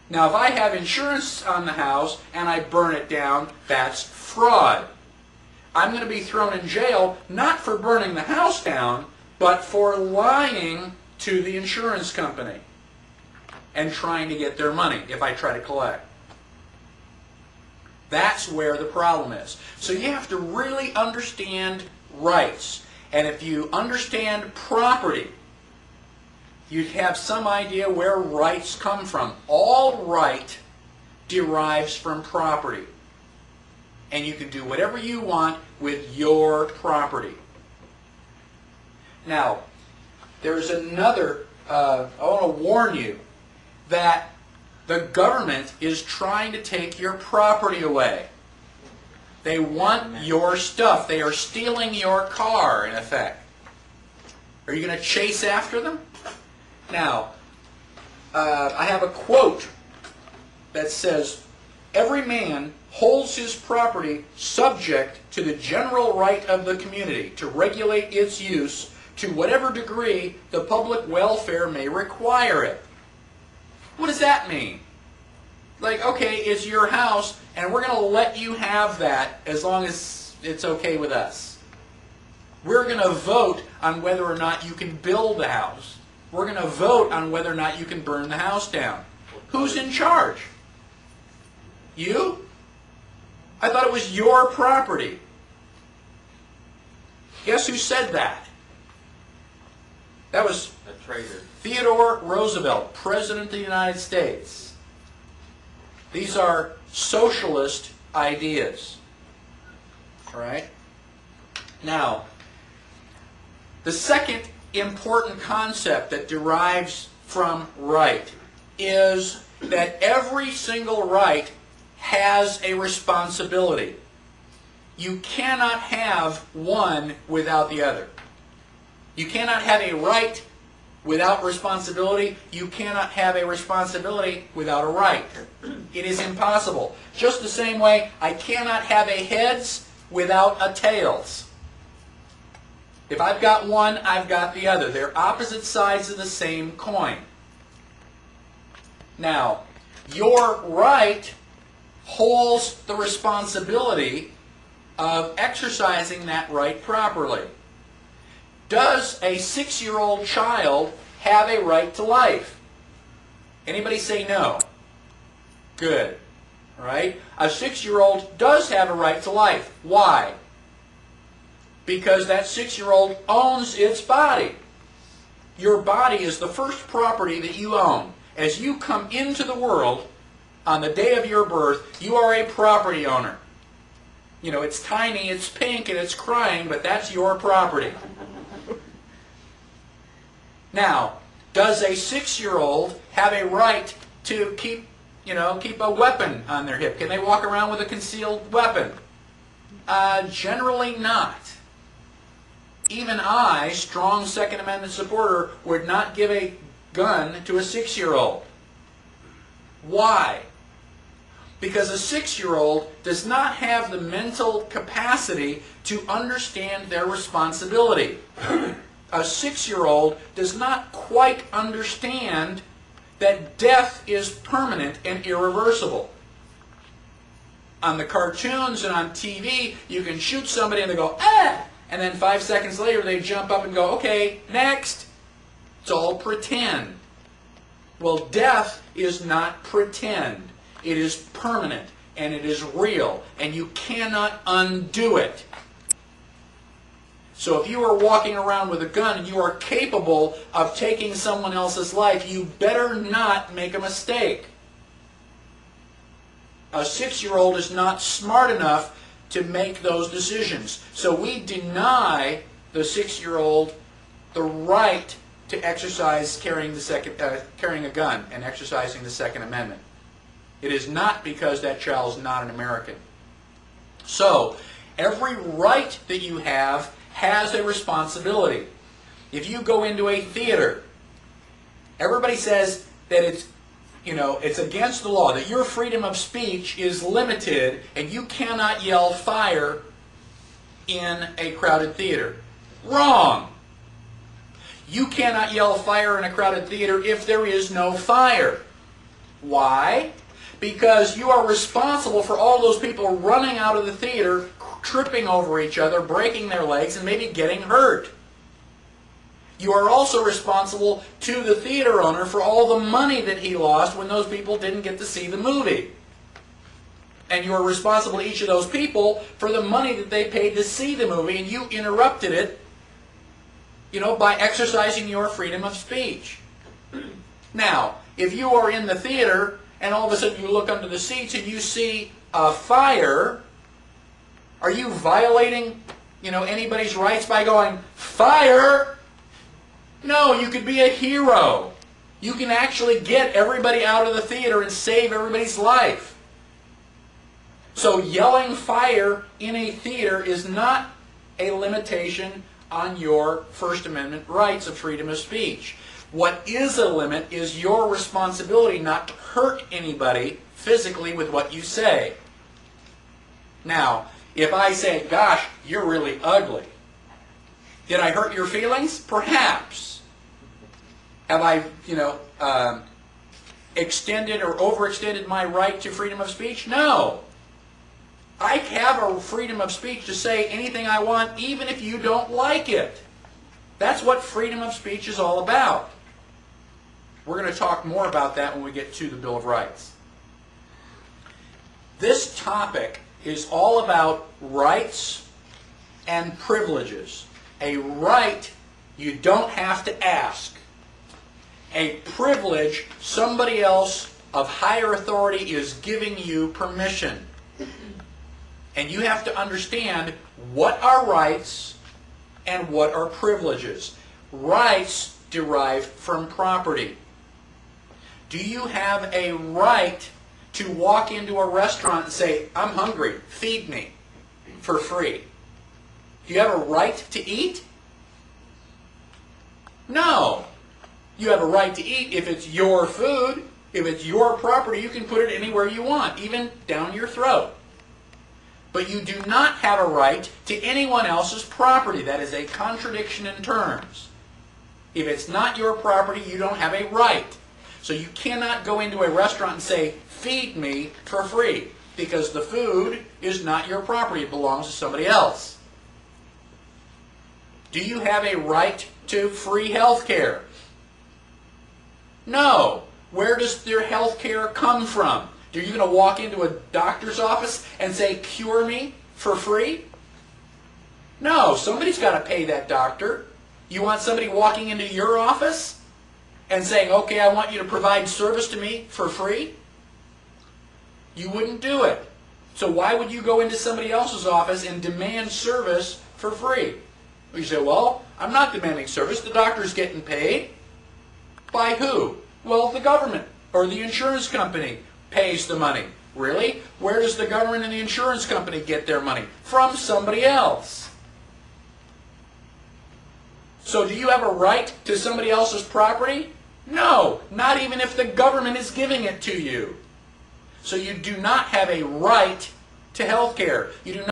Now, if I have insurance on the house and I burn it down, that's fraud. I'm going to be thrown in jail not for burning the house down, but for lying to the insurance company and trying to get their money if I try to collect. That's where the problem is. So you have to really understand rights. And if you understand property, you have some idea where rights come from. All right derives from property. And you can do whatever you want with your property. Now, there's another, I want to warn you that the government is trying to take your property away. They want your stuff. They are stealing your car, in effect. Are you going to chase after them? Now, I have a quote that says, "Every man holds his property subject to the general right of the community to regulate its use to whatever degree the public welfare may require it." What does that mean? Like, okay, it's your house, and we're going to let you have that as long as it's okay with us. We're going to vote on whether or not you can build the house. We're going to vote on whether or not you can burn the house down. Who's in charge? You? I thought it was your property. Guess who said that? That was a traitor. Theodore Roosevelt, President of the United States. These are socialist ideas. All right? Now, the second important concept that derives from right is that every single right has a responsibility. You cannot have one without the other. You cannot have a right without responsibility. You cannot have a responsibility without a right. It is impossible. Just the same way, I cannot have a heads without a tails. If I've got one, I've got the other. They're opposite sides of the same coin. Now, your right holds the responsibility of exercising that right properly. Does a 6-year-old child have a right to life? Anybody say no? Good. All right? A 6-year-old does have a right to life. Why? Because that 6-year-old owns its body. Your body is the first property that you own. As you come into the world, on the day of your birth, you are a property owner. You know, it's tiny, it's pink, and it's crying, but that's your property. Now, does a 6-year-old have a right to keep a weapon on their hip? Can they walk around with a concealed weapon? Generally not. Even I, strong Second Amendment supporter, would not give a gun to a 6-year-old. Why? Because a 6-year-old does not have the mental capacity to understand their responsibility. A 6-year-old does not quite understand that death is permanent and irreversible. On the cartoons and on TV, you can shoot somebody and they go, ah! And then 5 seconds later they jump up and go, okay, next. It's all pretend. Well, death is not pretend. It is permanent and it is real, and you cannot undo it. So if you are walking around with a gun and you are capable of taking someone else's life, you better not make a mistake. A 6-year-old is not smart enough to make those decisions. So we deny the 6-year-old the right to exercise carrying a gun and exercising the Second Amendment. It is not because that child is not an American. So every right that you have has a responsibility. If you go into a theater, everybody says that it's against the law, that your freedom of speech is limited and you cannot yell fire in a crowded theater. Wrong! You cannot yell fire in a crowded theater if there is no fire. Why? Because you are responsible for all those people running out of the theater, tripping over each other, breaking their legs, and maybe getting hurt. You are also responsible to the theater owner for all the money that he lost when those people didn't get to see the movie. And you are responsible to each of those people for the money that they paid to see the movie, and you interrupted it, by exercising your freedom of speech. Now, if you are in the theater and all of a sudden you look under the seats and you see a fire, are you violating, anybody's rights by going, "Fire"? No, you could be a hero. You can actually get everybody out of the theater and save everybody's life. So yelling "fire" in a theater is not a limitation on your First Amendment rights of freedom of speech. What is a limit is your responsibility not to hurt anybody physically with what you say. Now, if I say, "Gosh, you're really ugly," did I hurt your feelings? Perhaps. Have I, extended or overextended my right to freedom of speech? No. I have a freedom of speech to say anything I want, even if you don't like it. That's what freedom of speech is all about. We're going to talk more about that when we get to the Bill of Rights. This topic is all about rights and privileges. A right you don't have to ask. A privilege somebody else of higher authority is giving you permission. And you have to understand what are rights and what are privileges. Rights derive from property. Do you have a right to walk into a restaurant and say, "I'm hungry, feed me," for free? Do you have a right to eat? No. You have a right to eat if it's your food. If it's your property, you can put it anywhere you want, even down your throat. But you do not have a right to anyone else's property. That is a contradiction in terms. If it's not your property, you don't have a right. So you cannot go into a restaurant and say, "Feed me," for free, because the food is not your property. It belongs to somebody else. Do you have a right to free health care? No. Where does your health care come from? Are you going to walk into a doctor's office and say, "Cure me," for free? No. Somebody's got to pay that doctor. You want somebody walking into your office and saying, "Okay, I want you to provide service to me for free"? You wouldn't do it. So why would you go into somebody else's office and demand service for free? You say, "Well, I'm not demanding service. The doctor's getting paid." By who? Well, the government or the insurance company pays the money. Really? Where does the government and the insurance company get their money? From somebody else. So do you have a right to somebody else's property? No, not even if the government is giving it to you. So you do not have a right to health care. You do not